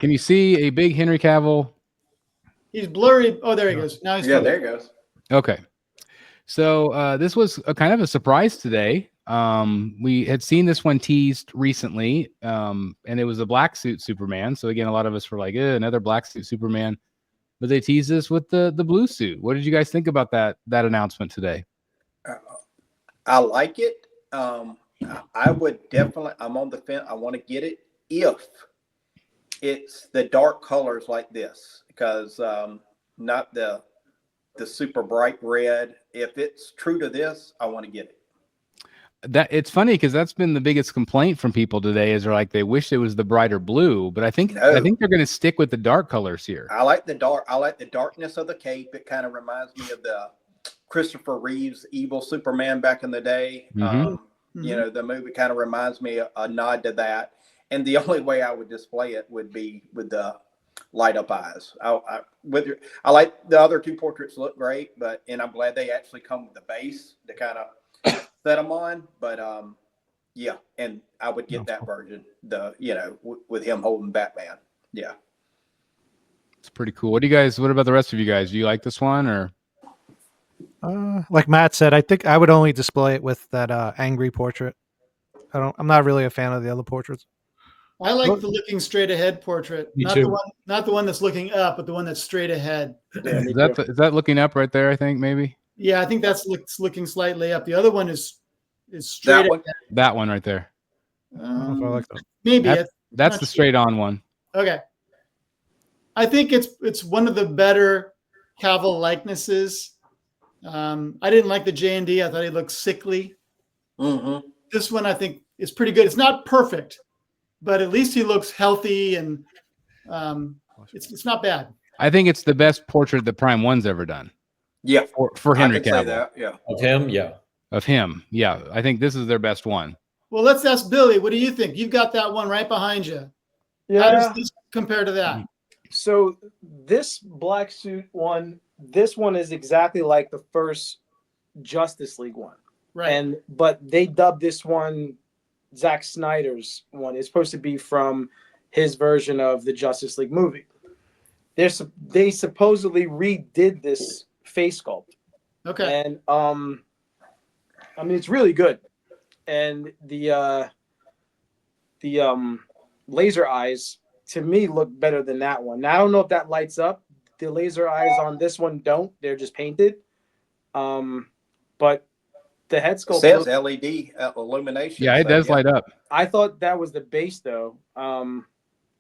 Can you see a big Henry Cavill? He's blurry. Oh, there he goes. Now he's there he goes. Okay. So this was a kind of a surprise today. We had seen this one teased recently, and it was a black suit Superman. So again, a lot of us were like, another black suit Superman. But they teased us with the blue suit. What did you guys think about that announcement today? I like it. I would definitely. I'm on the fence. I want to get it if it's the dark colors like this, because not the super bright red. If it's true to this, I want to get it. That it's funny because that's been the biggest complaint from people today. Is they're like they wish it was the brighter blue, but I think they're going to stick with the dark colors here. I like the dark. I like the darkness of the cape. It kind of reminds me of the Christopher Reeve's evil Superman back in the day. You know, the movie kind of reminds me a nod to that. And the only way I would display it would be with the light up eyes. I like the other two portraits look great, and I'm glad they actually come with the base to kind of set them on. But yeah, and I would get that version, with him holding Batman. Yeah, it's pretty cool. What about the rest of you guys? Do you like this one or? Like Matt said, I think I would only display it with that angry portrait. I'm not really a fan of the other portraits. I like the looking straight ahead portrait. Me too. Not the one that's looking up, but the one that's straight ahead. Yeah, is that looking up right there? I think maybe. Yeah, I think that's looking slightly up. The other one is straight ahead. That one right there. I don't know if I like that. Maybe that's the straight on one. Okay. I think it's one of the better Cavill likenesses. I didn't like the J&D. I thought he looked sickly. Mm-hmm. This one I think is pretty good. It's not perfect, but at least he looks healthy and it's not bad. I think it's the best portrait that Prime 1's ever done. Yeah, for Henry I can Cavill. say that, yeah. Of him, yeah. Of him, yeah. I think this is their best one. Well, let's ask Billy. What do you think? You've got that one right behind you. Yeah. How does this compare to that? So this black suit one, this one is exactly like the first Justice League one. Right. But they dubbed this one Zack Snyder's one. It's supposed to be from his version of the Justice League movie. They supposedly redid this face sculpt. Okay. And I mean, it's really good. And the laser eyes to me look better than that one. Now I don't know if that lights up. The laser eyes on this one don't. They're just painted. But the head sculpt says LED illumination. Yeah, it does light up. I thought that was the base though. I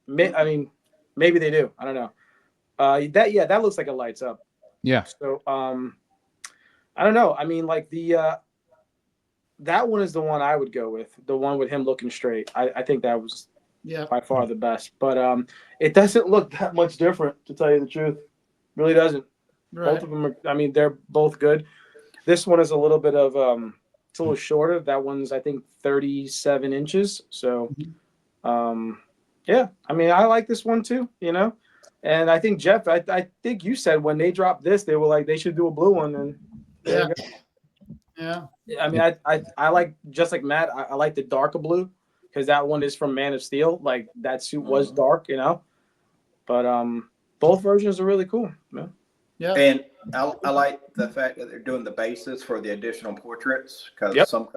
mean, maybe they do. I don't know. That looks like it lights up. Yeah. So I don't know. I mean, like that one is the one I would go with. The one with him looking straight. I think that was by far the best. But it doesn't look that much different, to tell you the truth. Really doesn't. Right. Both of them are, I mean, they're both good. This one is a little bit of it's a little shorter. That one's, I think, 37 inches. So yeah, I mean, I like this one too, you know. And I think Jeff, I think you said when they dropped this, they were like they should do a blue one. And yeah. I mean, I like, just like Matt, I like the darker blue because that one is from Man of Steel. Like that suit was dark, you know. But both versions are really cool, man. Yeah. And I like the fact that they're doing the bases for the additional portraits because some,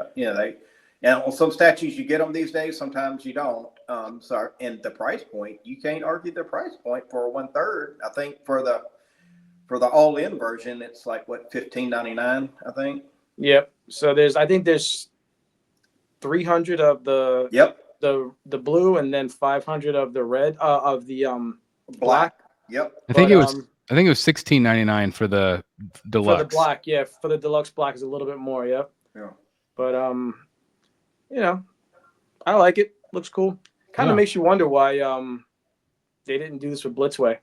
on some statues you get them these days, sometimes you don't. And the price point, you can't argue the price point for 1/3. I think for the all-in version, it's like what, $15.99, I think. Yep. So I think there's 300 of the the blue and then 500 of the red of the black. Yep. I think it was $16.99 for the deluxe. For the black, yeah. For the deluxe black is a little bit more, yep. Yeah. But you know, I like it. Looks cool. Kind of makes you wonder why they didn't do this with Blitzway.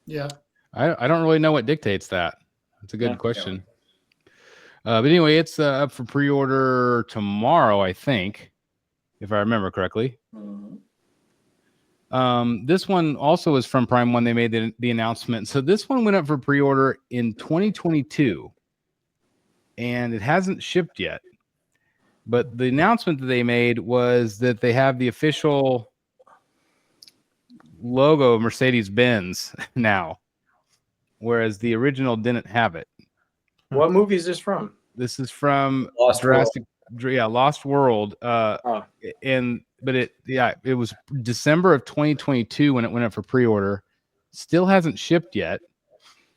Yeah. I don't really know what dictates that. It's a good question. But anyway, it's up for pre-order tomorrow, I think, if I remember correctly. This one also is from Prime 1. They made the announcement. So this one went up for pre-order in 2022, and it hasn't shipped yet. But the announcement that they made was that they have the official logo of Mercedes-Benz now, whereas the original didn't have it. What movie is this from? This is from Lost Jurassic, Lost World. Oh. But it was December of 2022 when it went up for pre-order. Still hasn't shipped yet,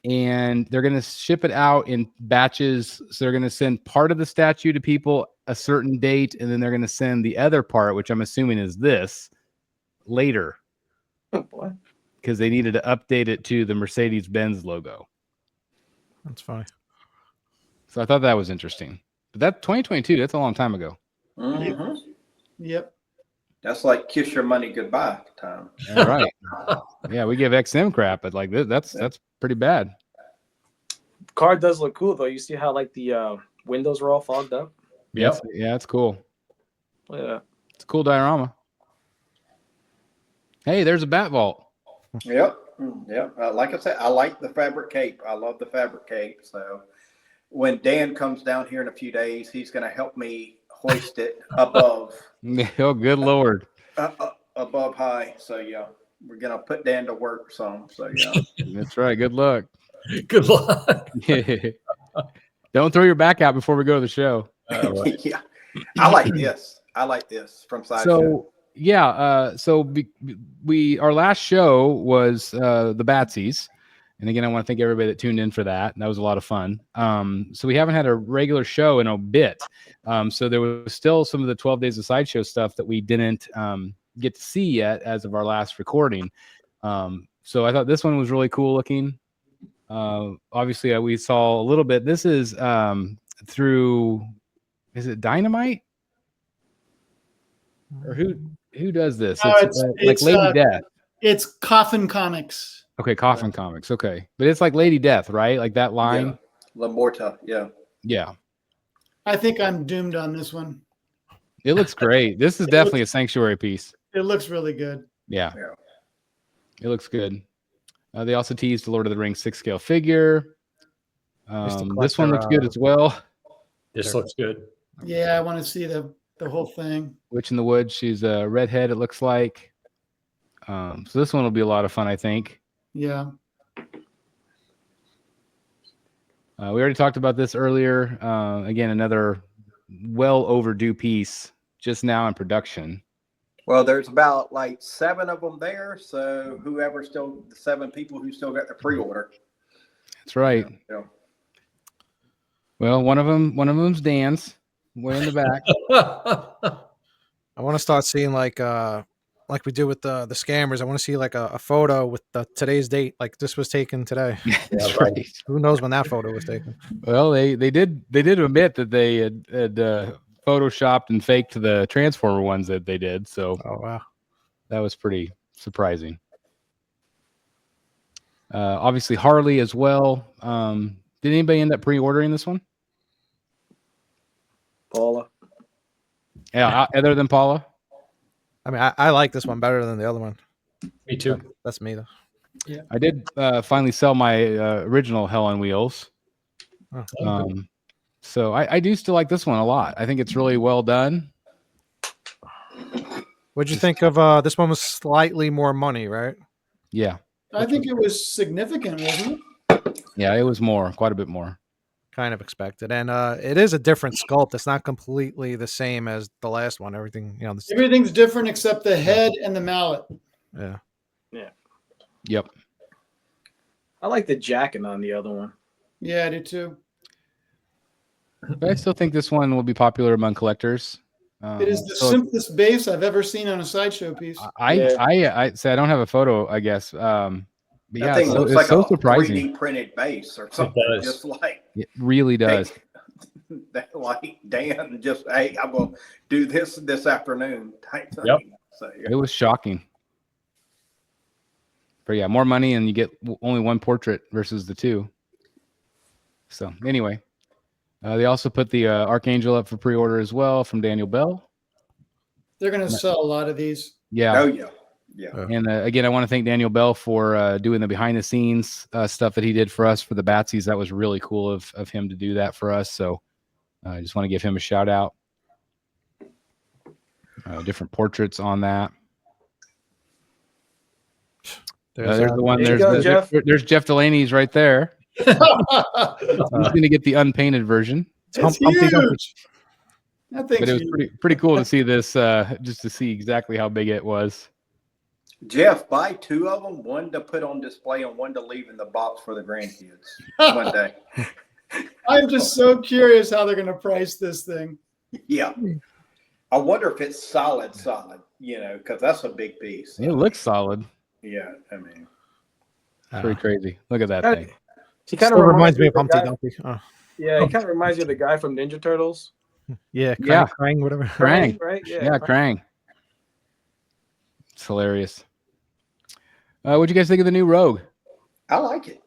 and they're going to ship it out in batches. So they're going to send part of the statue to people a certain date, and then they're going to send the other part, which I'm assuming is this, later. Oh, boy. Because they needed to update it to the Mercedes-Benz logo. That's funny. So I thought that was interesting. But that 2022, that's a long time ago. Mhm. Yep. That's like kiss your money goodbye time. All right. Yeah, we give XM crap, but like that's pretty bad. Car does look cool though. You see how like the windows were all fogged up? Yep. Yeah, it's cool. Look at that. It's a cool diorama. Hey, there's a bat vault. Yep. Yep. Like I said, I like the fabric cape. I love the fabric cape. So when Dan comes down here in a few days, he's going to help me hoist it above. Oh, good Lord. Above high. So yeah, we're going to put Dan to work some. So yeah. That's right. Good luck. Good luck. Don't throw your back out before we go to the show. Yeah. I like this. I like this from Sideshow. So our last show was the Batsies. And again, I want to thank everybody that tuned in for that. And that was a lot of fun. So we haven't had a regular show in a bit. So there was still some of the 12 Days of Sideshow stuff that we didn't get to see yet as of our last recording. So I thought this one was really cool looking. Obviously, we saw a little bit. This is through, is it Dynamite? Or who does this? No, It's like Lady Death. It's Coffin Comics. Okay, Coffin Comics. Okay, but it's like Lady Death, right? Like that line. Yeah. La Morta. Yeah. Yeah, I think I'm doomed on this one. it looks great. This is definitely a Sanctuary piece. It looks really good. Yeah, Yeah. it looks good. They also teased the Lord of the Rings 6-scale figure. This one looks good as well. This looks good. Yeah, I want to see the whole thing. Witch in the Woods. She's a redhead. It looks like. So this one will be a lot of fun, I think. Yeah. We already talked about this earlier. Again, another well overdue piece just now in production. Well, there's about like 7 of them there. So whoever the 7 people who still got the pre-order. That's right. Yeah. Well, one of them's Dan's way in the back. I want to start seeing like we do with the scammers. I want to see like a photo with today's date. Like this was taken today. That's right. Who knows when that photo was taken? Well, they did admit that they had photoshopped and faked the Transformer ones that they did. So Oh wow. that was pretty surprising. Obviously Harley as well. Did anybody end up pre-ordering this one? Paula. Yeah, other than Paula. I mean, I like this one better than the other one. Me too. That's me though. I did finally sell my original Hell on Wheels. Oh. So I do still like this one a lot. I think it's really well done. What'd you think of this one? Was slightly more money, right? Yeah. I think it was significant, wasn't it? Yeah, it was quite a bit more. Kind of expected, and it is a different sculpt. It's not completely the same as the last one. Everything, Everything's different except the head and the mallet. Yeah. Yep. I like the jacket on the other one. Yeah, I do too. But I still think this one will be popular among collectors. It is the simplest base I've ever seen on a sideshow piece. I say I don't have a photo, I guess. But That yeah, thing looks it's like so a surprising. 3D printed base or something. does. Just like It really does. like Dan just, hey, I'm gonna do this afternoon type thing. Yep. So It was shocking. But yeah, more money and you get only one portrait versus the 2. So anyway, they also put the Archangel up for pre-order as well from Daniel Bell. They're going to sell a lot of these. Yeah. oh yeah. Yeah. And again, I want to thank Daniel Bell for doing the behind-the-scenes stuff that he did for us for the Batsies. That was really cool of him to do that for us. So I just want to give him a shout-out. Different portraits on that. There's the one. There you There's go, Jeff. there's Jeff Delaney's right there. He's going to get the unpainted version. It's Humpty Dumpty. huge. That thing's But it was huge. pretty cool to see this, just to see exactly how big it was. Jeff, buy 2 of them, one to put on display and one to leave in the box for the grandkids one day. I'm just so curious how they're going to price this thing. Yeah. I wonder if it's solid, because that's a big piece. It looks solid. Yeah, I mean. Pretty crazy. Look at that That- thing. He kind Still of reminds me of the Humpty guy- Dumpty. Oh. Yeah, he kind of reminds you of the guy from Ninja Turtles. Yeah, Yeah. Krang, whatever. Krang. Right? Yeah, Krang. It's hilarious. What'd you guys think of the new Rogue? I like it.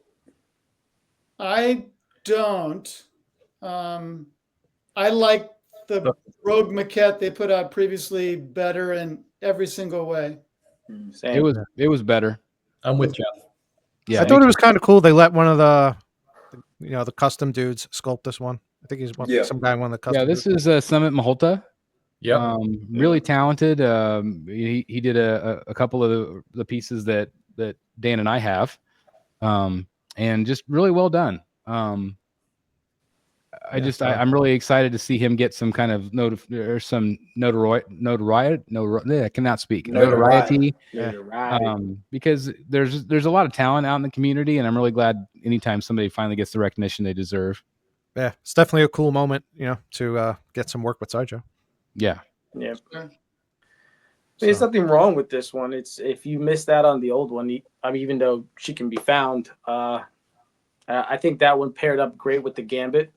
I don't. I like the Rogue maquette they put out previously better in every single way. Same. It was better. I'm with Jeff. Yeah, I thought it was kind of cool. They let one of the custom dudes sculpt this one. I think he's some guy one of the custom. Yeah, this dudes. is Summit Maholta. Yep. Really talented. He did a couple of the pieces that Dan and I have, and just really well done. I'm really excited to see him get some kind of notoriety. I cannot speak. Notoriety. Yeah, right. Because there's a lot of talent out in the community, and I'm really glad anytime somebody finally gets the recognition they deserve. Yeah, it's definitely a cool moment, to get some work with Sideshow. Yeah. Yeah. Sure. There's nothing wrong with this one. It's if you missed out on the old one, even though she can be found, I think that one paired up great with the Gambit.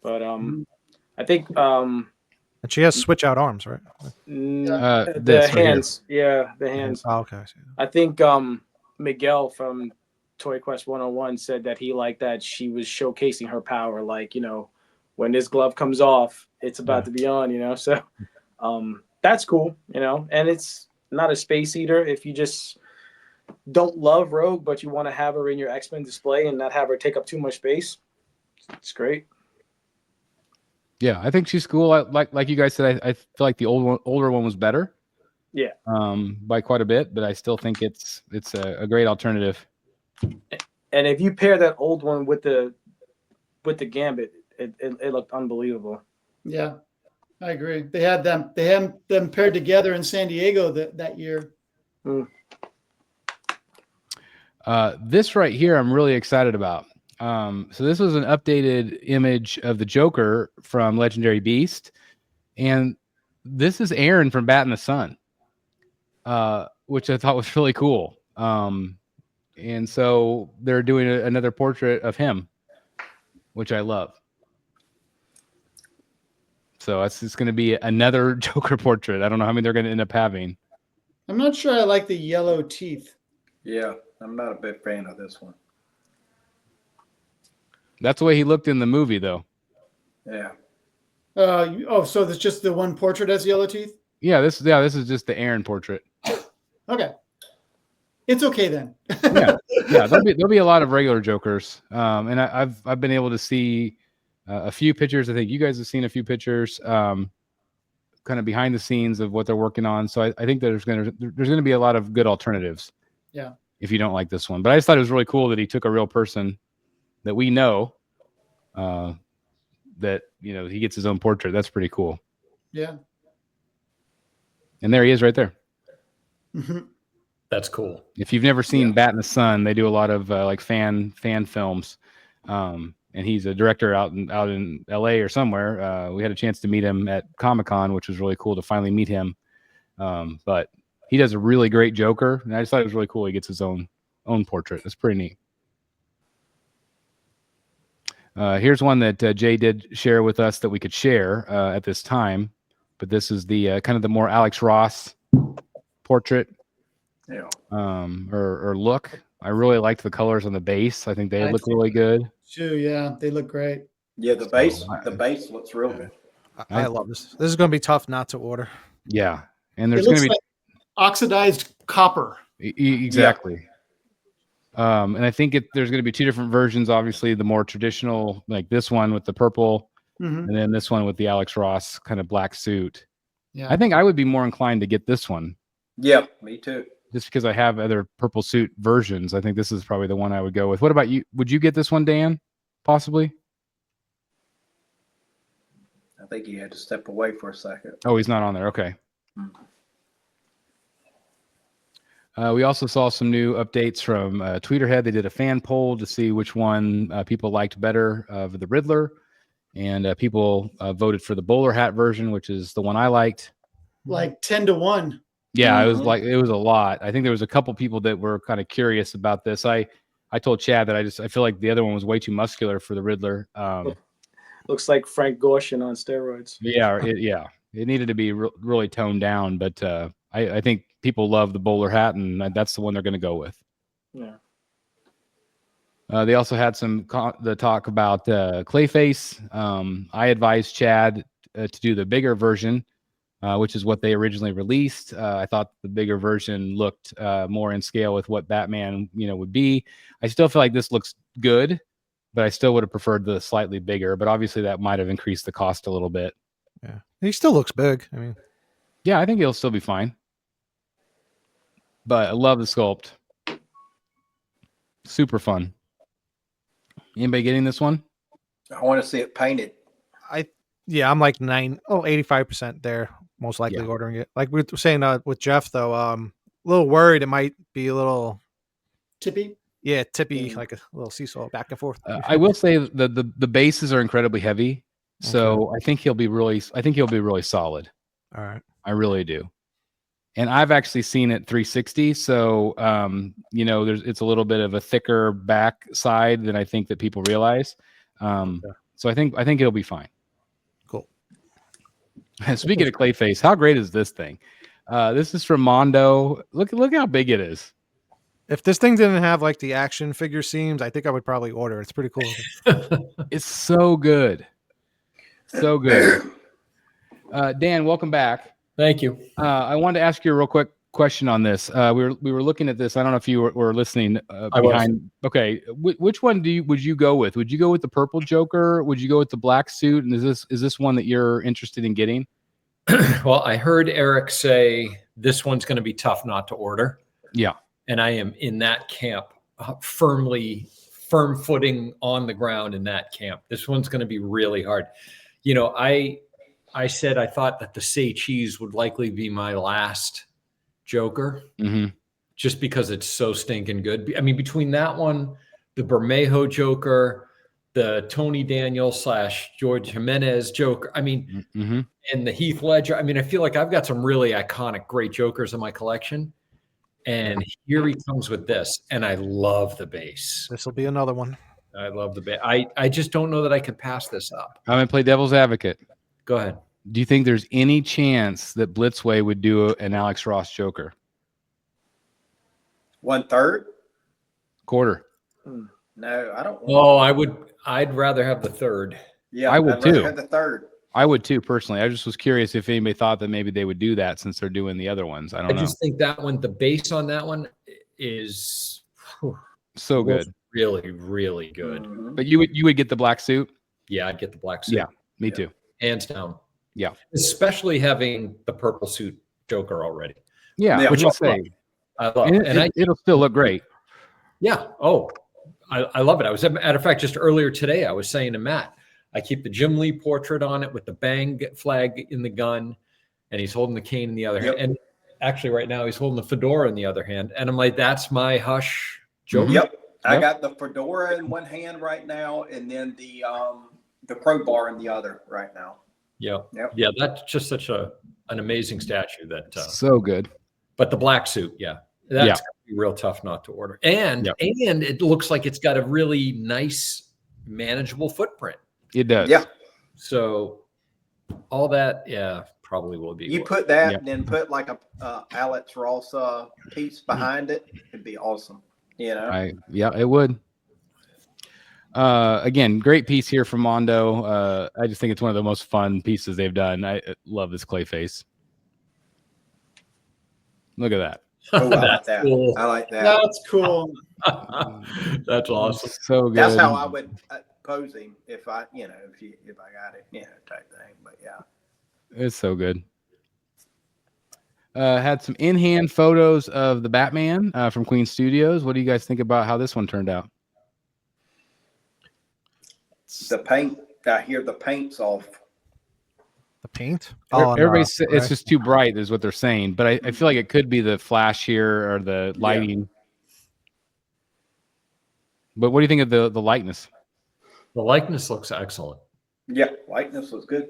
But I think And she has switch out arms, right? the this right here. hands, the hands. Oh, okay. I see. I think Miguel from Toy Quest 101 said that he liked that she was showcasing her power, like, when this glove comes off, it's about to be on, so that's cool, and it's not a space eater. If you just don't love Rogue, but you want to have her in your X-Men display and not have her take up too much space, it's great. Yeah, I think she's cool. Like you guys said, I feel like the older one was better. Yeah. By quite a bit, but I still think it's a great alternative. And if you pair that old one with the Gambit, it looked unbelievable. Yeah, I agree. They had them paired together in San Diego that year. This right here, I'm really excited about. So this was an updated image of the Joker from Legendary Beast, and this is Aaron from Bat in the Sun, which I thought was really cool. And so they're doing another portrait of him, which I love. So it's going to be another Joker portrait. I don't know how many they're going to end up having. I'm not sure I like the yellow teeth. Yeah, I'm not a big fan of this one. That's the way he looked in the movie, though. Yeah. So there's just the one portrait has yellow teeth? Yeah, this is just the Aaron portrait. Okay. It's okay then. Yeah, there'll be a lot of regular Jokers. And I've been able to see a few pictures. I think you guys have seen a few pictures, kind of behind the scenes of what they're working on. So I think there's gonna be a lot of good alternatives. Yeah. If you don't like this one, but I just thought it was really cool that he took a real person that we know, that he gets his own portrait. That's pretty cool. Yeah. And there he is, right there. Mm-hmm. That's cool. If you've never seen Bat in the Sun, they do a lot of like fan films, and he's a director out in LA or somewhere. We had a chance to meet him at Comic-Con, which was really cool to finally meet him. But he does a really great Joker, and I just thought it was really cool. He gets his own portrait. That's pretty neat. Here's one that Jay did share with us that we could share at this time, but this is the kind of the more Alex Ross portrait. Yeah. Or look. I really liked the colors on the base. I think they look really good. Too, yeah, they look great. Yeah, the base looks real good. I love this. This is going to be tough not to order. Yeah, and there's It going looks to be like oxidized copper. Exactly. And I think there's going to be two different versions. Obviously, the more traditional, like this one with the purple, and then this one with the Alex Ross kind of black suit. Yeah, I think I would be more inclined to get this one. Yeah, me too. just because I have other purple suit versions. I think this is probably the one I would go with. What about you? Would you get this one, Dan? Possibly. I think you had to step away for a second. Oh, he's not on there. Okay. We also saw some new updates from Tweeterhead. They did a fan poll to see which one people liked better of the Riddler, and people voted for the bowler hat version, which is the one I liked. Like 10-1. Yeah, it was a lot. I think there was a couple people that were kind of curious about this. I told Chad that I feel like the other one was way too muscular for the Riddler. Looks like Frank Gorshin on steroids. Yeah, it needed to be really toned down, but I think people love the bowler hat, and that's the one they're going to go with. Yeah. They also had the talk about Clayface. I advised Chad to do the bigger version, which is what they originally released. I thought the bigger version looked more in scale with what Batman, would be. I still feel like this looks good, but I still would have preferred the slightly bigger. But obviously, that might have increased the cost a little bit. Yeah, he still looks big. I mean, yeah, I think he'll still be fine. But I love the sculpt. Super fun. Anybody getting this one? I want to see it painted. I'm like 85% there, most likely ordering it. Like we were saying with Jeff, though, a little worried it might be a little tippy. Yeah, tippy, like a little seesaw back and forth. I will say the bases are incredibly heavy, so I think he'll be really solid. All right, I really do. And I've actually seen it 360, so it's a little bit of a thicker back side than I think that people realize. So I think he'll be fine. Cool. Speaking of Clayface, how great is this thing? This is from Mondo. Look how big it is. If this thing didn't have like the action figure seams, I think I would probably order it. It's pretty cool. It's so good. So good. Dan, welcome back. Thank you. I wanted to ask you a real quick question on this. We were looking at this. I don't know if you were listening I behind. was. Okay. Which one would you go with? Would you go with the purple Joker? Would you go with the black suit? And is this one that you're interested in getting? Well, I heard Eric say this one's going to be tough not to order. Yeah. And I am in that camp, firm footing on the ground in that camp. This one's going to be really hard. I said I thought that the Say Cheese would likely be my last Joker, just because it's so stinking good. I mean, between that one, the Bermejo Joker, the Tony Daniel / George Jimenez Joker, I mean, and the Heath Ledger. I mean, I feel like I've got some really iconic, great Jokers in my collection. And here he comes with this, and I love the base. This will be another one. I love the base. I just don't know that I can pass this up. I'm going to play devil's advocate. Go ahead. Do you think there's any chance that Blitzway would do an Alex Ross Joker? 1/3? Quarter. No, I don't. I'd rather have the third. Yeah, I would I'd rather too. have the third. I would too, personally. I just was curious if anybody thought that maybe they would do that since they're doing the other ones. I don't know. I just think that one, the base on that one is so good. Really, really good. Mm-hmm. But you would get the black suit? Yeah, I'd get the black suit. Yeah, me too. Hands down. Yeah. Especially having the purple suit Joker already. Yeah, which I'll say. I love and it'll still look great. Yeah. Oh, I love it. I was, as a matter of fact, just earlier today, I was saying to Matt, I keep the Jim Lee portrait on it with the bang flag in the gun, and he's holding the cane in the other hand. And actually, right now, he's holding the fedora in the other hand. And I'm like, that's my Hush Joker. Yep. I got the fedora in one hand right now, and then the crowbar in the other right now. Yeah. Yep. Yeah. That's just such an amazing statue that. So good. But the black suit, that's gonna be real tough not to order. And it looks like it's got a really nice, manageable footprint. It does. Yeah. So all that, probably will be. You put that and then put like a Alex Ross piece behind it. It'd be awesome. It would. Again, great piece here from Mondo. I just think it's one of the most fun pieces they've done. I love this Clayface. Look at that. Oh, I like that. Cool. I like that. That's cool. That's awesome. So good. That's how I would pose him if I, if I got it, type thing. But yeah, it's so good. had some in-hand photos of the Batman from Queen Studios. What do you guys think about how this one turned out? The paint, I hear the paint's off. The paint? Everybody's it's just too bright, is what they're saying. But I feel like it could be the flash here or the lighting. Yeah. But what do you think of the likeness? The likeness looks excellent. Yeah, likeness was good.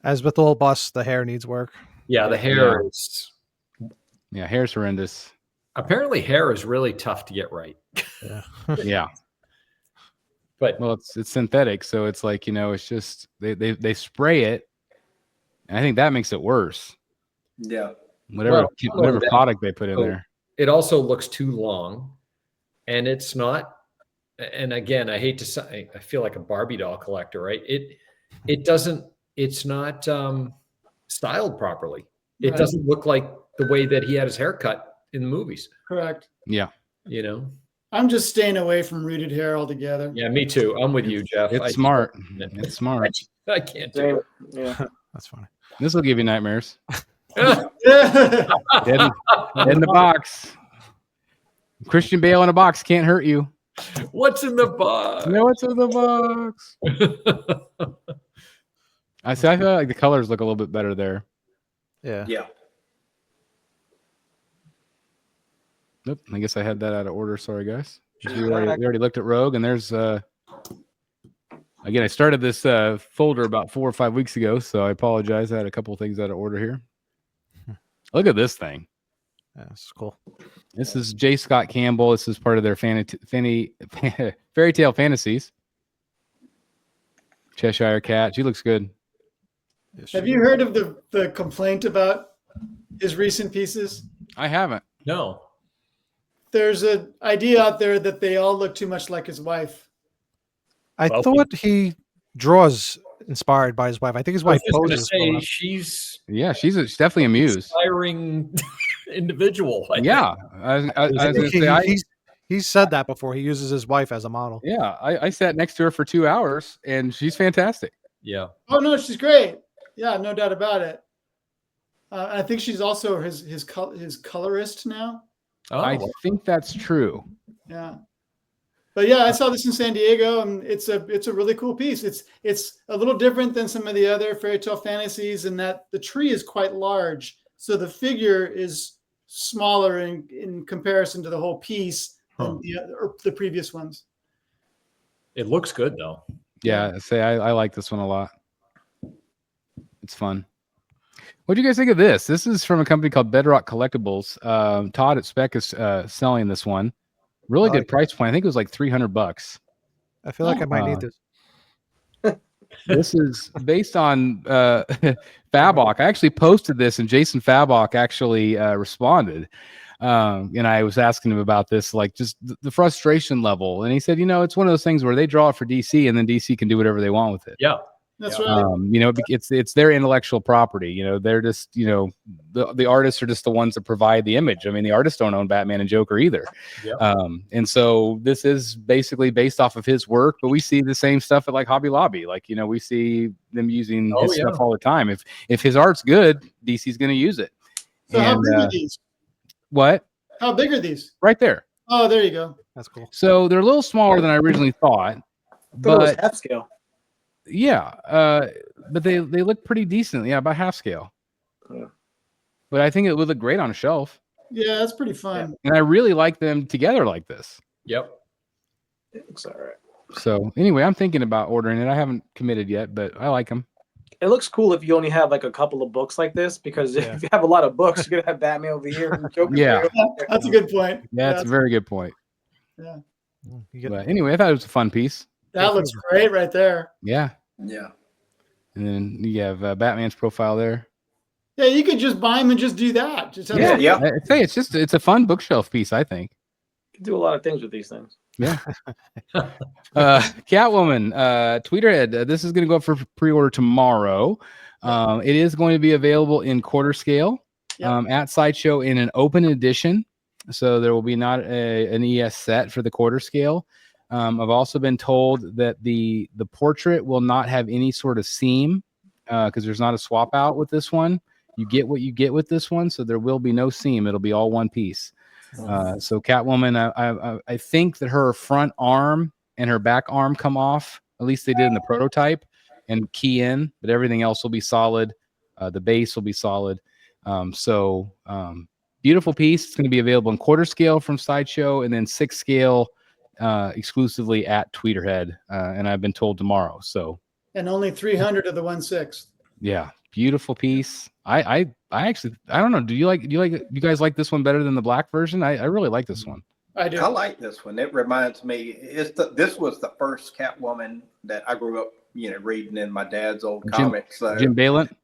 As with the whole bust, the hair needs work. Yeah, the hair is. Yeah, hair's horrendous. Apparently, hair is really tough to get right. Yeah. Yeah. But well, it's synthetic, so it's like, it's just they spray it, and I think that makes it worse. Yeah. Whatever product they put in there. It also looks too long, and it's not. And again, I hate to say, I feel like a Barbie doll collector, right? It doesn't. It's not styled properly. It doesn't look like the way that he had his hair cut in the movies. Correct. Yeah. I'm just staying away from rooted hair altogether. Yeah, me too. I'm with you, Jeff. It's smart. It's smart. I can't do it. Yeah, that's funny. This will give you nightmares. Dead in the box. Christian Bale in a box can't hurt you. What's in the box? No, what's in the box? I feel like the colors look a little bit better there. Yeah. Yeah. Nope. I guess I had that out of order. Sorry, guys. We already looked at Rogue, and there's again, I started this folder about 4 or 5 weeks ago, so I apologize. I had a couple of things out of order here. Look at this thing. Yeah, this is cool. This is J. Scott Campbell. This is part of their fairy tale fantasies. Cheshire Cat. She looks good. Have you heard of the complaint about his recent pieces? I haven't. No. There's an idea out there that they all look too much like his wife. I thought he draws inspired by his wife. I think his wife poses. She's she's definitely a muse. Inspiring individual. I he said that before. He uses his wife as a model. Yeah, I sat next to her for 2 hours, and she's fantastic. Yeah. Oh no, she's great. Yeah, no doubt about it. I think she's also his colorist now. Oh, I think that's true. Yeah, but yeah, I saw this in San Diego, and it's a really cool piece. It's a little different than some of the other fairy tale fantasies in that the tree is quite large, so the figure is smaller in comparison to the whole piece than the previous ones. It looks good though. Yeah, I like this one a lot. It's fun. What do you guys think of this? This is from a company called Bedrock Collectibles. Todd at Spec is selling this one. Really good price point. I think it was like $300. I feel like I might need this. This is based on Fabok. I actually posted this, and Jason Fabok actually responded. And I was asking him about this, like just the frustration level. And he said, it's one of those things where they draw it for DC, and then DC can do whatever they want with it. Yeah. That's right. It's their intellectual property. They're just, the artists are just the ones that provide the image. I mean, the artists don't own Batman and Joker either. Yeah. And so this is basically based off of his work, but we see the same stuff at like Hobby Lobby. Like, we see them using his stuff all the time. If his art's good, DC's going to use it. So how big are these? What? How big are these? Right there. Oh, there you go. That's cool. So they're a little smaller than I originally thought, but half scale. Yeah, but they look pretty decent. Yeah, about half scale. Yeah. But I think it would look great on a shelf. Yeah, that's pretty fun. And I really like them together like this. Yep. It looks all right. So anyway, I'm thinking about ordering it. I haven't committed yet, but I like them. It looks cool if you only have like a couple of books like this, because if you have a lot of books, you're gonna have Batman over here and Joker. Yeah, that's a good point. Yeah, that's a very good point. Yeah. But anyway, I thought it was a fun piece. That looks great right there. Yeah. Yeah. And then you have Batman's profile there. Yeah, you could just buy them and just do that. Just have I say it's a fun bookshelf piece, I think. You can do a lot of things with these things. Yeah. Catwoman, Tweeterhead. This is going to go up for pre-order tomorrow. It is going to be available in quarter scale at Sideshow in an open edition. So there will be not an ES set for the quarter scale. I've also been told that the portrait will not have any sort of seam because there's not a swap out with this one. You get what you get with this one, so there will be no seam. It'll be all one piece. So Catwoman, I think that her front arm and her back arm come off. At least they did in the prototype, and key in, but everything else will be solid. The base will be solid. Beautiful piece. It's going to be available in quarter scale from Sideshow, and then 6 scale exclusively at Tweeterhead. And I've been told tomorrow. So, and only 300 of the 1/6. Yeah, beautiful piece. I actually, I don't know. Do you guys like this one better than the black version? I really like this one. I do. I like this one. It reminds me, this was the first Catwoman that I grew up, reading in my dad's old comics. So, Jim Balint.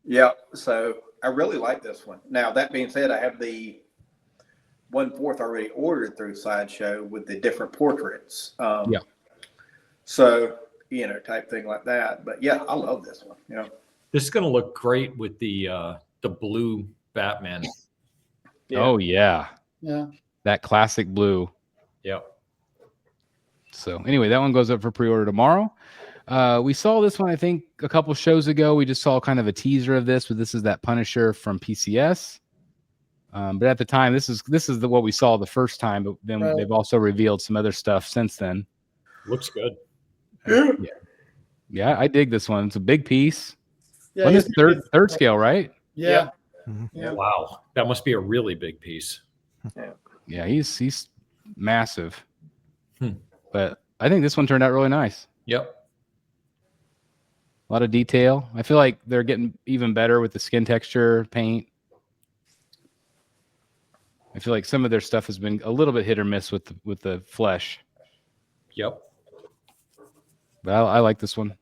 Yeah. So I really like this one. Now, that being said, I have the 1/4 already ordered through Sideshow with the different portraits. Yeah. So, type thing like that. But yeah, I love this one. This is going to look great with the blue Batman. Yeah. Oh yeah. Yeah. That classic blue. Yeah. So anyway, that one goes up for pre-order tomorrow. We saw this one, I think, a couple shows ago. We just saw kind of a teaser of this, but this is that Punisher from PCS. But at the time, this is what we saw the first time. But then they've also revealed some other stuff since then. Looks good. Yeah, I dig this one. It's a big piece. Yeah. It's third scale, right? Yeah. Yeah. Wow, that must be a really big piece. Yeah, he's massive. But I think this one turned out really nice. Yep. A lot of detail. I feel like they're getting even better with the skin texture, paint. I feel like some of their stuff has been a little bit hit or miss with the flesh. Yep. But I like this one.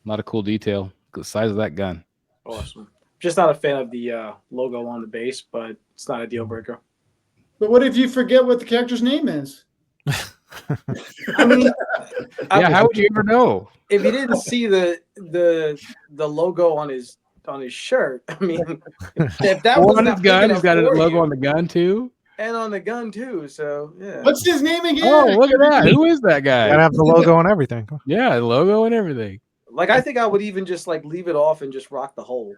A lot of cool detail. The size of that gun. Awesome. Just not a fan of the logo on the base, but it's not a deal breaker. But what if you forget what the character's name is? I mean, How would you ever know? if you didn't see the logo on his shirt, I mean, if that was on his not gun, big he's got a enough for logo you, on the gun too. and on the gun too. So yeah. What's his name again? Oh, look at that! Who is that guy? Gotta have the logo and everything. Yeah, logo and everything. Like, I think I would even just leave it off and just rock the hole.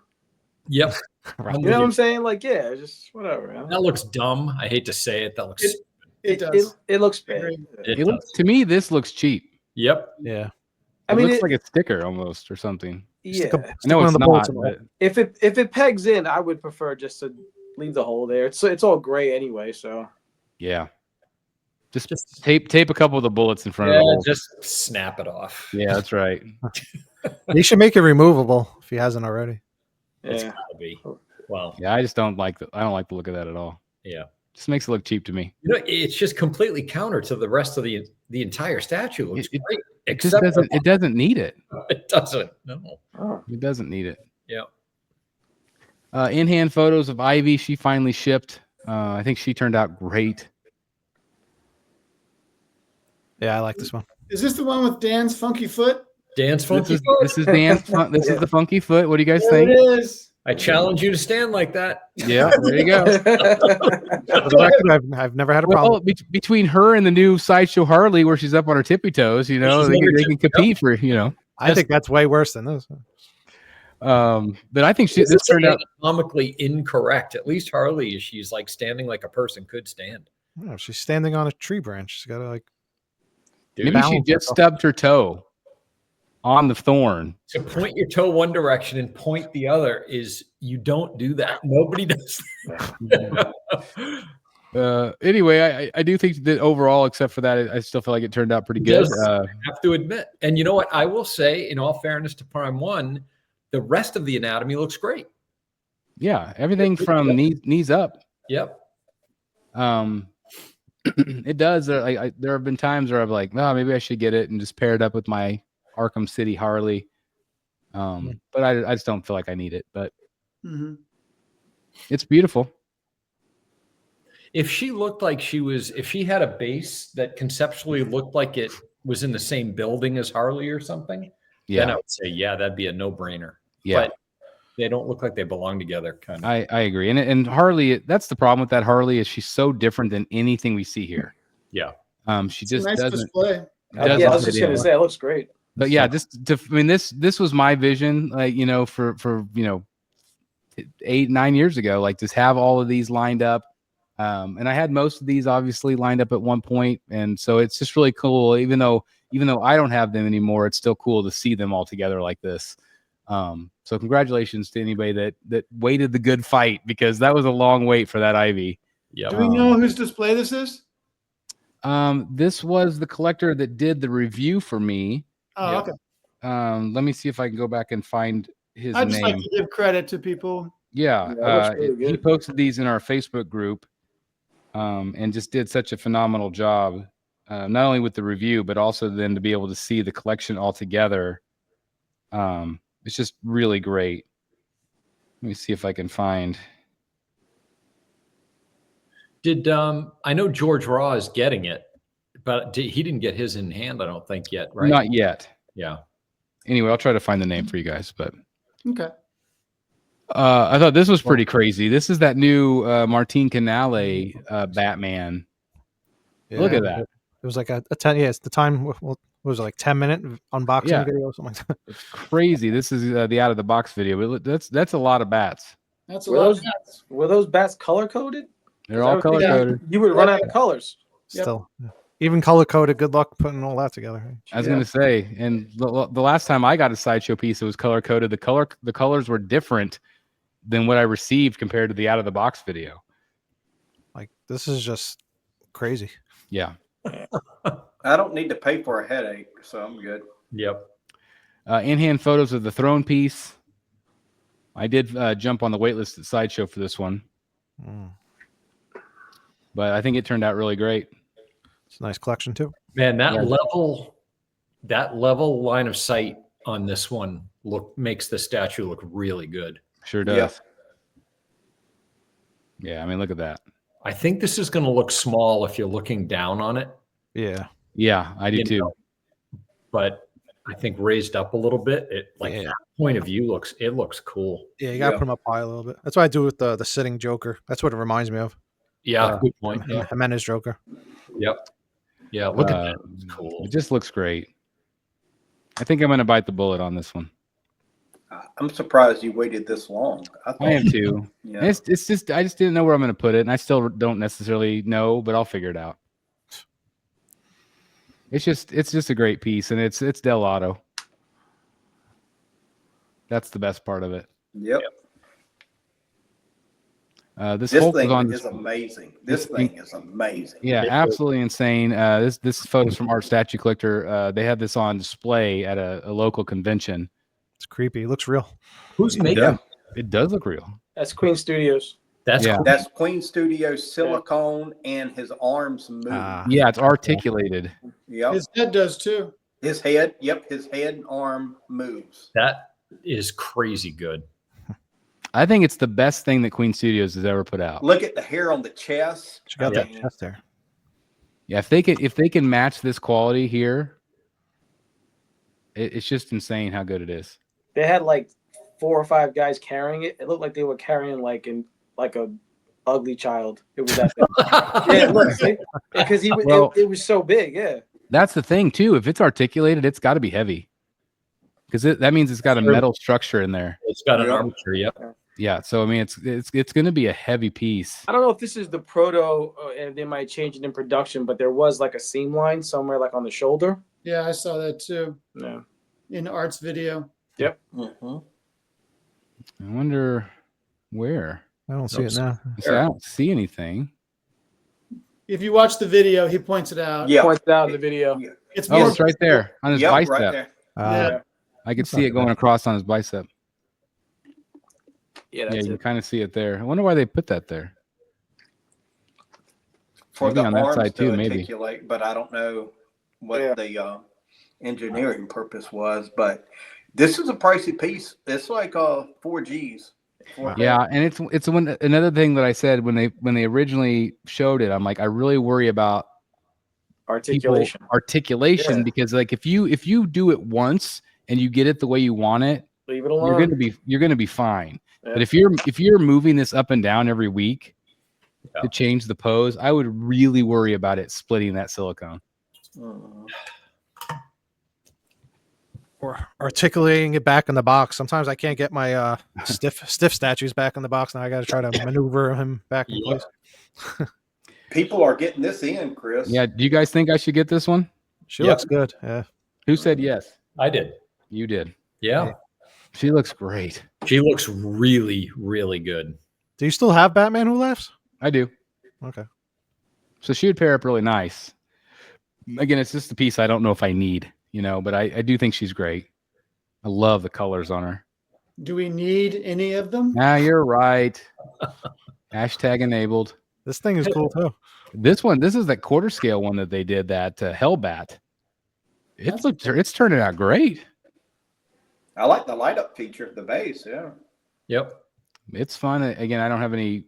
Yep. You know what I'm saying? Like, yeah, just whatever. That looks dumb. I hate to say it. That looks. It does. It looks bad. It looks, to me, this looks cheap. Yep. Yeah. I mean, it looks like a sticker almost or something. Yeah. I know it's not. But If it pegs in, I would prefer just to leave the hole there. It's all gray anyway, so. yeah. Just tape a couple of the bullets in front of the hole. Just snap it off. Yeah, that's right. He should make it removable if he hasn't already. It's Yeah. gotta be. Well, Yeah, I just don't like I don't like the look of that at all. yeah. Just makes it look cheap to me. It's just completely counter to the rest of the entire statue. Looks great. It just doesn't. It doesn't need it. It doesn't. No. Oh. It doesn't need it. Yeah. In-hand photos of Ivy. She finally shipped. I think she turned out great. Yeah, I like this one. Is this the one with Dan's funky foot? Dan's funky. This is Dan's. This is the funky foot. What do you guys There think? it is. I challenge you to stand like that. Yeah, there you go. For the record, I've never had a problem. Well, between her and the new Sideshow Harley, where she's up on her tippy toes, they can compete for. I think that's way worse than this. But I think This this turned out. anatomically incorrect. At least Harley, she's like standing like a person could stand. No, she's standing on a tree branch. She's got to Maybe she balance just herself. stubbed her toe on the thorn. To point your toe one direction and point the other you don't do that. Nobody does that. Anyway, I do think that overall, except for that, I still feel like it turned out pretty good. I have to admit. And you know what? I will say, in all fairness to Prime 1, the rest of the anatomy looks great. Yeah, everything from knees up. Yep. It does. There have been times where I'm like, no, maybe I should get it and just pair it up with my Arkham City Harley. But I just don't feel like I need it. But it's beautiful. If she looked like if she had a base that conceptually looked like it was in the same building as Harley or something, then I would say, yeah, that'd be a no-brainer. Yeah. But they don't look like they belong together. Kind of. I agree. And Harley, that's the problem with that Harley is she's so different than anything we see here. Yeah. She just Nice doesn't. display. I was just gonna say it looks great. But yeah, this was my vision, like, for 8-9 years ago, like just have all of these lined up. And I had most of these obviously lined up at one point, and so it's just really cool. Even though I don't have them anymore, it's still cool to see them all together like this. So congratulations to anybody that waited the good fight, because that was a long wait for that Ivy. Yeah. Do we know whose display this is? This was the collector that did the review for me. Oh, Yeah. okay. Let me see if I can go back and find his I just name. like to give credit to people. Yeah, Yeah, that looks really he good. posted these in our Facebook group, and just did such a phenomenal job, not only with the review, but also then to be able to see the collection all together. It's just really great. Let me see if I can find. Did I know George Raw is getting it, but he didn't get his in hand, I don't think yet, right? Not yet. Yeah. Anyway, I'll try to find the name for you guys, but Okay. I thought this was pretty crazy. This is that new Martin Canale Batman. Look at that. It was like a 10. Yeah, it's the time. What was it, like 10-minute unboxing Yeah. video or something like that? It's crazy. This is the out of the box video, but that's a lot of bats. That's a Were lot those of bats. were those bats color coded? They're all color coded. You would run out of colors. Still, yeah. Even color coded. Good luck putting all that together. I was gonna say, and the last time I got a sideshow piece, it was color coded. The colors were different than what I received compared to the out of the box video. Like, this is just crazy. Yeah. I don't need to pay for a headache, so I'm good. Yep. In-hand photos of the throne piece. I did jump on the waitlist at Sideshow for this one, but I think it turned out really great. It's a nice collection too. Man, that Yeah. level line of sight on this one makes the statue look really good. Sure does. Yeah. Yeah, I mean, look at that. I think this is going to look small if you're looking down on it, Yeah. Yeah, I do You too. know, but I think raised up a little bit, Yeah. that point of view looks cool. Yeah, you gotta Yeah. put them up high a little bit. That's what I do with the sitting Joker. That's what it reminds me of. Yeah, good point. Yeah. Jimenez Joker. Yep. Yeah, look at that. It's It cool. just looks great. I think I'm going to bite the bullet on this one. I'm surprised you waited this long. I am too. Yeah. It's just I just didn't know where I'm going to put it, and I still don't necessarily know, but I'll figure it out. It's just a great piece, and it's Del Auto. That's the best part of it. Yep. This This Hulk was thing on is amazing. This this thing is amazing. Yeah, absolutely insane. This photo's from Art Statue Collector. They had this on display at a local convention. It's creepy. It looks real. Who's making Yeah, it does look real. That's Queen Studios. That's Yeah. cool. That's Queen Studios silicone, and his arms move. Yeah, it's articulated. Yep. His head does too. His head. Yep. His head and arm moves. That is crazy good. I think it's the best thing that Queen Studios has ever put out. Look at the hair on the chest. She got I that mean, chest there. Yeah, if they can match this quality here, it's just insane how good it is. They had like 4 or 5 guys carrying it. It looked like they were carrying like a ugly child. It was that big. Yeah, look, because it was so big. Yeah. That's the thing too. If it's articulated, it's got to be heavy, because that means it's got a metal structure in there. It's got an Yeah. armature. Yep. Yeah, so I mean, it's going to be a heavy piece. I don't know if this is the proto, and they might change it in production, but there was like a seam line somewhere like on the shoulder. Yeah, I saw that too Yeah. in Art's video. mhm. I wonder where. I don't see it now. I don't see anything. If you watch the video, he points it out. Yeah. Points out in the video. Yeah. It's Oh, more. it's right there on his Yep, bicep. right there. Yeah. I could That's see not it going bad. across on his bicep. Yeah, Yeah, that's you can it. kind of see it there. I wonder why they put that there. For Maybe the on that arms side to too, maybe. articulate, but I don't know what Yeah. the engineering purpose was. But this is a pricey piece. It's like 4Gs. Yeah, and it's another thing that I said when they originally showed it. I'm like, I really worry about Articulation. articulation, Yeah. because like if you do it once and you get it the way you want it, Leave it alone. you're gonna be fine. Yeah. But if you're moving this up and down every week to change the pose, I would really worry about it splitting that silicone. Mhm. or articulating it back in the box. Sometimes I can't get my stiff statues back in the box. Now I got to try to maneuver him back in place. People are getting this in, Chris. Yeah. Do you guys think I should get this one? She looks good. Yeah. Who said yes? I did. You did. Yeah. She looks great. She looks really, really good. Do you still have Batman Who Laughs? I do. Okay. So she would pair up really nice. Again, it's just a piece I don't know if I need, but I do think she's great. I love the colors on her. Do we need any of them? Nah, you're right. Hashtag enabled. This thing is cool too. This is that quarter scale one that they did, that Hellbat. It's turning out great. I like the light up feature of the base. Yeah. Yep. It's fun. Again, I don't have any,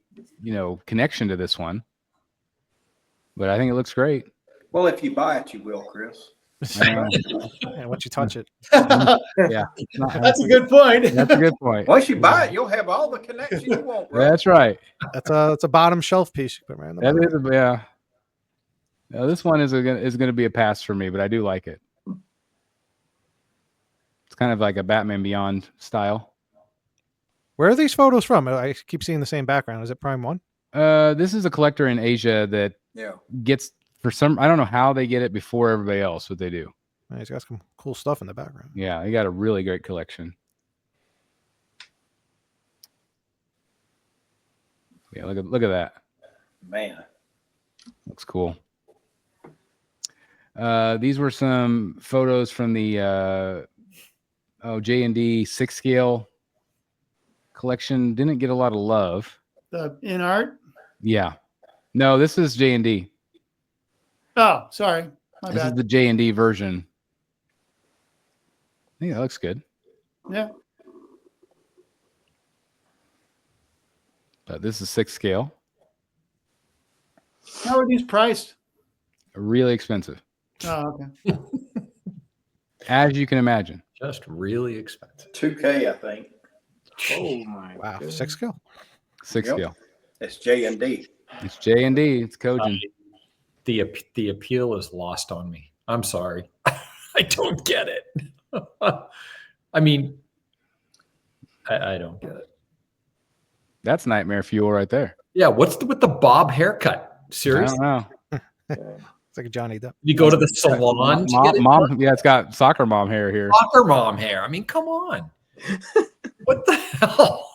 connection to this one, but I think it looks great. Well, if you buy it, you will, Chris. And once you touch it. Yeah. That's a good point. That's a good point. Once you buy it, you'll have all the connections you want, bro. That's right. It's a bottom shelf piece. You put right in the That bottom. is, yeah. Now, this one is going to be a pass for me, but I do like it. It's kind of like a Batman Beyond style. Where are these photos from? I keep seeing the same background. Is it Prime 1? This is a collector in Asia that gets, I don't know how they get it before everybody else, what they do. He's got some cool stuff in the background. Yeah, he got a really great collection. Yeah, look at that. Man. Looks cool. These were some photos from the J&D 6 scale collection. Didn't get a lot of love. The in art? Yeah. No, this is J&D. Oh, sorry. My This is bad. the J&D version. I think that looks good. Yeah. But this is 6 scale. How are these priced? Really expensive, Oh, okay. as you can imagine. Just really expensive. 2K, I think. Oh my! Wow. goodness. 6 scale. 6 Yep. scale. It's J&D. It's J&D. It's Kojin. The appeal is lost on me. I'm sorry. I don't get it. I mean, I don't get it. That's nightmare fuel right there. Yeah, what's with the bob haircut? I Seriously? don't know. It's like a Johnny Depp. You go to the salon to get it Mom, yeah, it's got soccer mom hair here. soccer mom hair. I mean, come on. What the hell?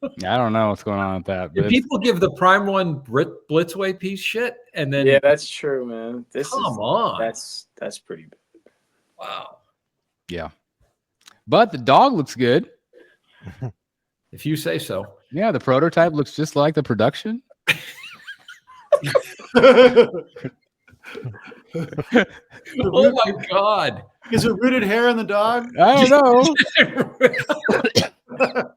I don't know what's going on with that. But If people give the Prime One Blitzway piece shit, and then Yeah, that's true, man. come on, That's pretty bad. wow. yeah. But the dog looks good. If you say so. Yeah, the prototype looks just like the production. Oh my god. Is it rooted hair on the dog? I don't know.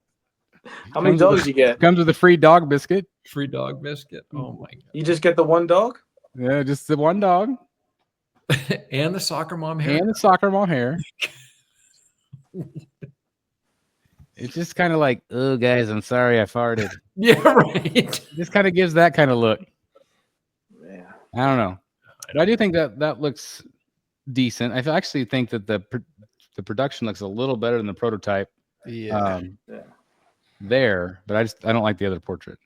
How many dogs you get? Comes with a free dog biscuit. Free dog biscuit. Oh my You just get the one dog? Yeah, just the one dog god. And the soccer mom hair. and the soccer mom hair. It's just kind of like, oh, guys, I'm sorry I farted. Yeah, right. It just kind of gives that kind of look. Yeah. I don't know. But I do think that looks decent. I actually think that the production looks a little better than the prototype. Yeah. There, but I don't like the other portrait.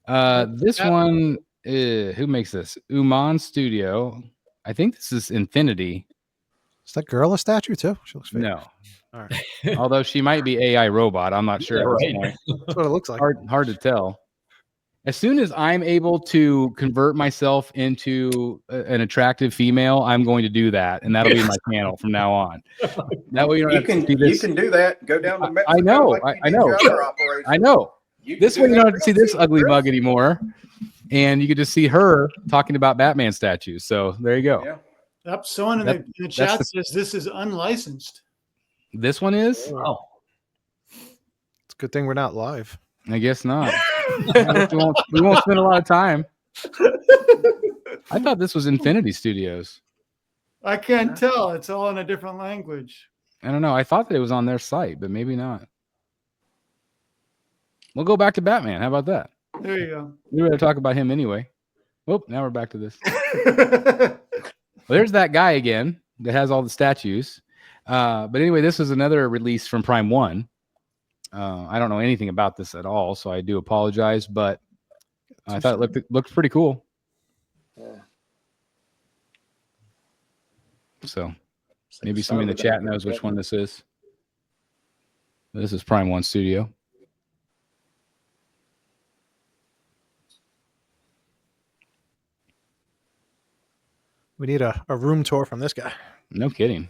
This one, who makes this? Uman Studio. I think this is Infinity. Is that girl a statue too? She looks fake. No, All right. although she might be AI robot. I'm not sure Yeah, at this right. point. That's what it looks like. Hard to tell. As soon as I'm able to convert myself into an attractive female, I'm going to do that, and that'll be my channel from now on. That way you don't You have to can see this. do that. Go down to Mexico. I know, like you I did know. your other operation. I know. You can This do way you that don't have to see this too, ugly Chris. mug anymore, and you can just see her talking about Batman statues. So there you go. Yeah. Yep. Someone in That- the chat the- says this is unlicensed. This one is? Oh. It's a good thing we're not live. I guess not. we won't spend a lot of time. I thought this was Infinity Studios. I can't tell. It's all in a different language. I don't know. I thought that it was on their site, but maybe not. We'll go back to Batman. How about that? There you We were going to talk about him anyway. Oh, now we're back to this. go. Well, there's that guy again that has all the statues. But anyway, this is another release from Prime One. I don't know anything about this at all, so I do apologize. But I thought it looked pretty cool. Yeah. So maybe somebody in the chat knows which one this is. This is Prime One Studio. We need a room tour from this guy. No kidding.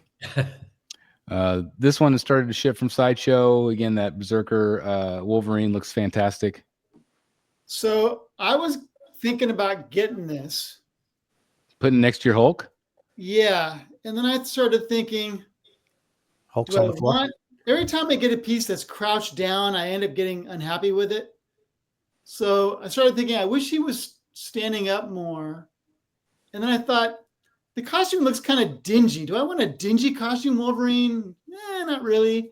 This one has started to ship from Sideshow. Again, that Berserker Wolverine looks fantastic. So I was thinking about getting this. Putting next to your Hulk? Yeah. And then I started thinking, Hulk's do on I the floor. want, every time I get a piece that's crouched down, I end up getting unhappy with it. So I started thinking, I wish he was standing up more. And then I thought, the costume looks kind of dingy. Do I want a dingy costume Wolverine? Not really.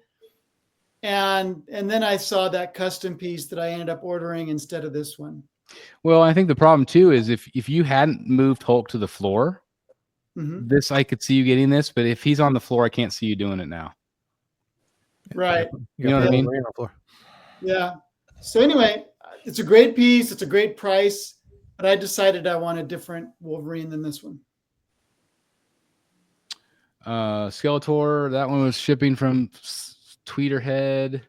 And then I saw that custom piece that I ended up ordering instead of this one. Well, I think the problem too is if you hadn't moved Hulk to the floor, this I could see you getting this, but if he's on the floor, I can't see you doing it now. Right. You know what I mean? On the floor. Yeah. So anyway, it's a great piece. It's a great price, but I decided I want a different Wolverine than this one. Skeletor, that one was shipping from Tweeterhead.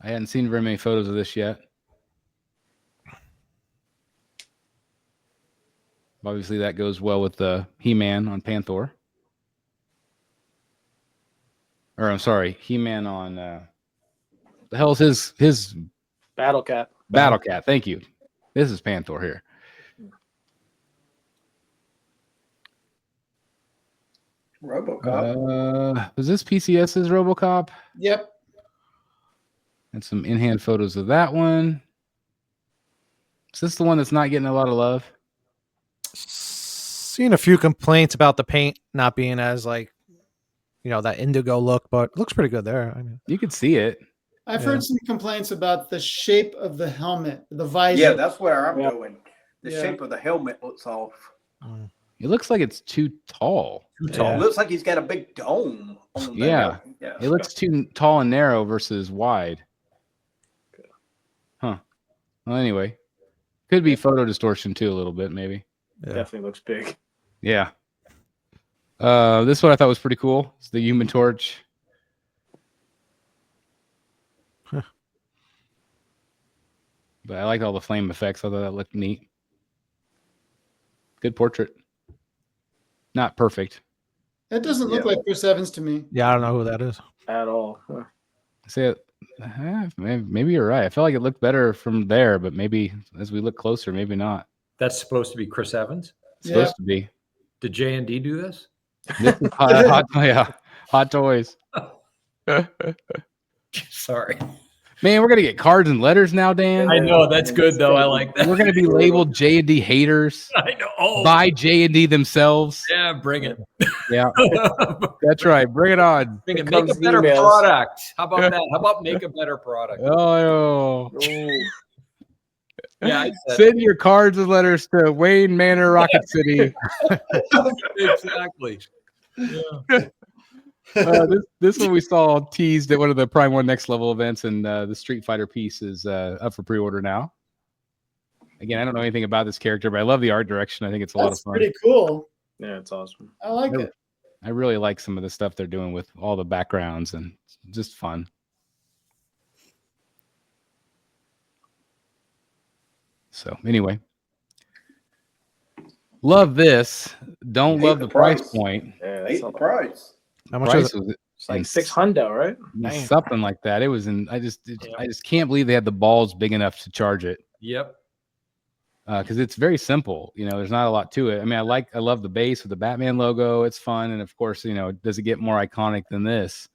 I hadn't seen very many photos of this yet. Obviously, that goes well with the He-Man on Panther. Or I'm sorry, He-Man on the hell's his Battle Cat. Battle Cat. Thank you. This is Panther here. RoboCop. Was this PCS's RoboCop? Yep. And some in-hand photos of that one. Is this the one that's not getting a lot of love? Seen a few complaints about the paint not being as like, that indigo look, but it looks pretty good there. I mean, You could see it. I've heard some complaints about the shape of the helmet, the visor. Yeah, that's where I'm going. The Yeah. shape of the helmet looks off. It looks like it's too tall. Too tall. It looks like he's got a big dome on the Yeah. yeah. It looks too tall and narrow versus wide. Huh. Well, anyway. Could be photo distortion too a little bit, maybe. Yeah. Definitely looks big. Yeah. This one I thought was pretty cool. It's the Human Torch. Huh. But I liked all the flame effects. I thought that looked neat. Good portrait. Not perfect. That doesn't look like Chris Evans to me. Yeah, I don't know who that is. At all. Say it. Maybe you're right. I felt like it looked better from there, but maybe as we look closer, maybe not. That's supposed to be Chris Evans. It's supposed to be. Did J&D do this? This is hot toys. Sorry. Man, we're gonna get cards and letters now, Dan. I know that's good though. I like that. We're gonna be labeled J&D haters I know. Oh, by J&D themselves. yeah, bring it. Yeah, that's right. Bring it on. Bring it. Here Make a comes better emails. product. How about that? How about make a better product? Oh, Ooh. Yeah, I said, send your cards and letters to Wayne Manor, Rocket City. exactly. Yeah. This one we saw teased at one of the Prime One Next Level events, and the Street Fighter piece is up for pre-order now. Again, I don't know anything about this character, but I love the art direction. I think it's a lot of That's fun. pretty cool. Yeah, it's awesome. I like it. I really like some of the stuff they're doing with all the backgrounds and just fun. So anyway, love this. Don't Hate love the the price price. point. Yeah, Hate it's the price. How much Price is it? was It's like ins- $600, right? Dang. something like that. It was in. I just can't believe they had the balls big enough to charge it. Yep. Because it's very simple. There's not a lot to it. I mean, I love the base with the Batman logo. It's fun, and of course, does it get more iconic than this?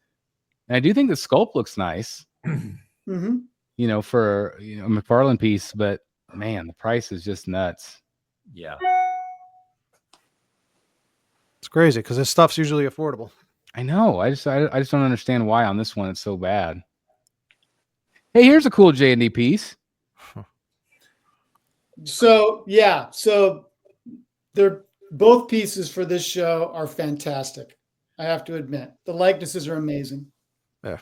And I do think the sculpt looks nice. Mm-hmm. For a McFarlane piece, but man, the price is just nuts. Yeah. It's crazy because this stuff's usually affordable. I know. I just don't understand why on this one it's so bad. Hey, here's a cool J&D piece. So yeah, so they're both pieces for this show are fantastic. I have to admit. The likenesses are amazing. Yeah.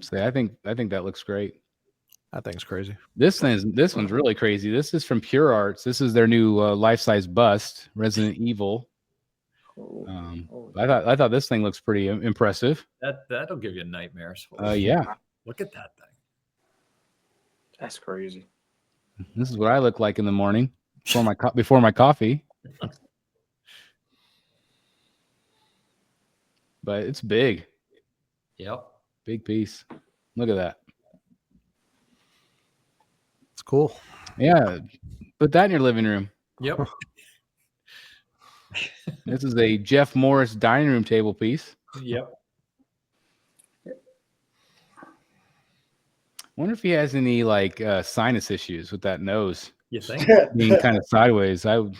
So I think that looks great. That thing's crazy. This one's really crazy. This is from Pure Arts. This is their new life-size bust, Resident Evil. I thought this thing looks pretty impressive. That'll give you nightmares. Yeah. Look at that thing. That's crazy. This is what I look like in the morning before my coffee. But it's big. Yep. Big piece. Look at that. It's cool. Yeah. Put that in your living room. Yep. This is a Jeff Morris dining room table piece. Yep. Wonder if he has any like sinus issues with that nose You think? being kind of sideways. I would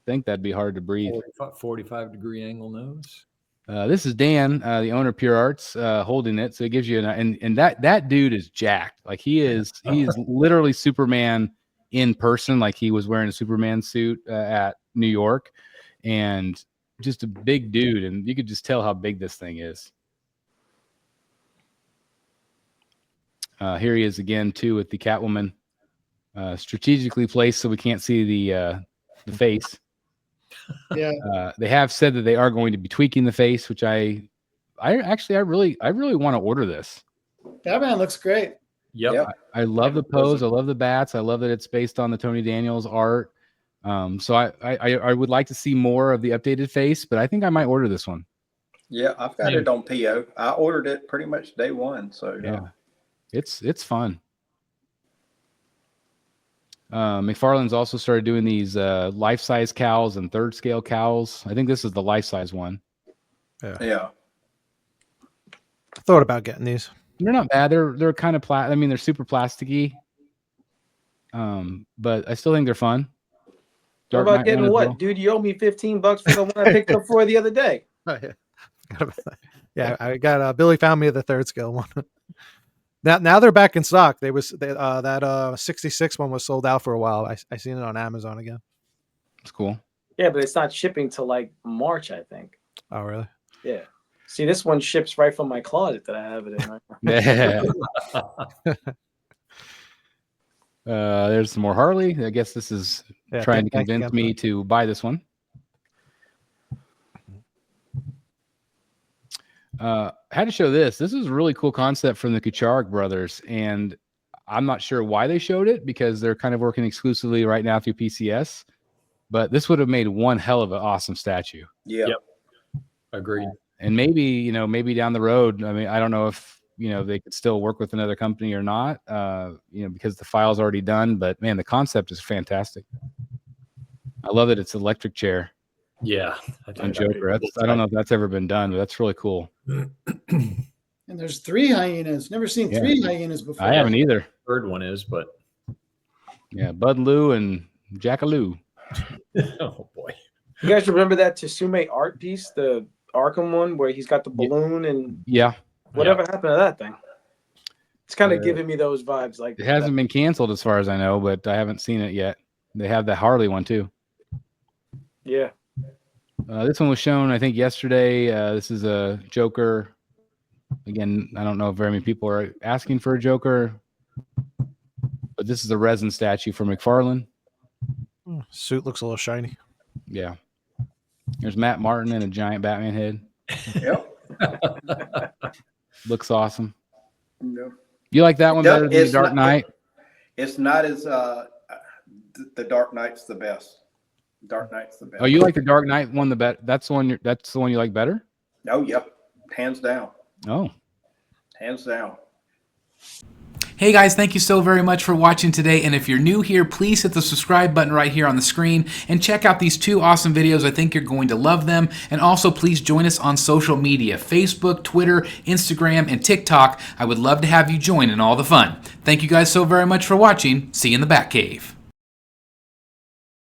think that'd be hard to breathe. 45-degree angle nose. This is Dan, the owner of Pure Arts, holding it. So it gives you and that dude is jacked. Like he is literally Superman in person. Like he was wearing a Superman suit at New York, and just a big dude. And you could just tell how big this thing is. Here he is again too with the Catwoman, strategically placed so we can't see the face. Yeah. They have said that they are going to be tweaking the face, which I really want to order this. Batman looks great. Yep. I love the pose. I love the bats. I love that it's based on the Tony Daniels art. So I would like to see more of the updated face, but I think I might order this one. Yeah, I've got it on PO. I ordered it pretty much day one. So yeah, it's fun. McFarlane's also started doing these life-size cows and third-scale cows. I think this is the life-size one. Yeah. I thought about getting these. They're not bad. They're kind of they're super plasticky. But I still think they're fun. What about getting what? Dude, you owe me $15 for the one I picked up for the other day. Oh, yeah, I got Billy found me the third scale one. Now they're back in stock. That 66 one was sold out for a while. I seen it on Amazon again. It's cool. Yeah, but it's not shipping till like March, I think. Oh, really? Yeah. See, this one ships right from my closet that I have it in. Right now. There's some more Harley. I guess this is trying to convince me to buy this one. Had to show this. This is a really cool concept from the Kucharek brothers, and I'm not sure why they showed it because they're kind of working exclusively right now through PCS. But this would have made one hell of an awesome statue. Yeah. Yep. Agreed. And maybe down the road. I mean, I don't know if they could still work with another company or not. Because the file's already done. But man, the concept is fantastic. I love that it's electric chair. Yeah. On Joker. I don't know if that's ever been done, but that's really cool. And there's 3 hyenas. Never seen 3 hyenas before. I haven't either. Third one is, but yeah, Bud Lou and Jackaloo. Oh boy. You guys remember that Tsume art piece, the Arkham one, where he's got the balloon and whatever happened to that thing? It's kind of giving me those vibes. Like it hasn't been canceled as far as I know, but I haven't seen it yet. They have the Harley one too. Yeah. This one was shown, I think, yesterday. This is a Joker. Again, I don't know if very many people are asking for a Joker, but this is a resin statue for McFarlane. Suit looks a little shiny. Yeah. There's Matt Martin and a giant Batman head. Yep. Looks awesome. No. You like that one better than the Dark Knight? It's not as the Dark Knight's the best. Dark Knight's the best. Oh, you like the Dark Knight one the better? That's the one you like better? Oh yeah, hands down. Oh, hands down. Hey guys, thank you so very much for watching today, and if you're new here, please hit the subscribe button right here on the screen and check out these 2 awesome videos. I think you're going to love them. And also please join us on social media, Facebook, Twitter, Instagram, and TikTok. I would love to have you join in all the fun. Thank you guys so very much for watching. See you in the Batcave.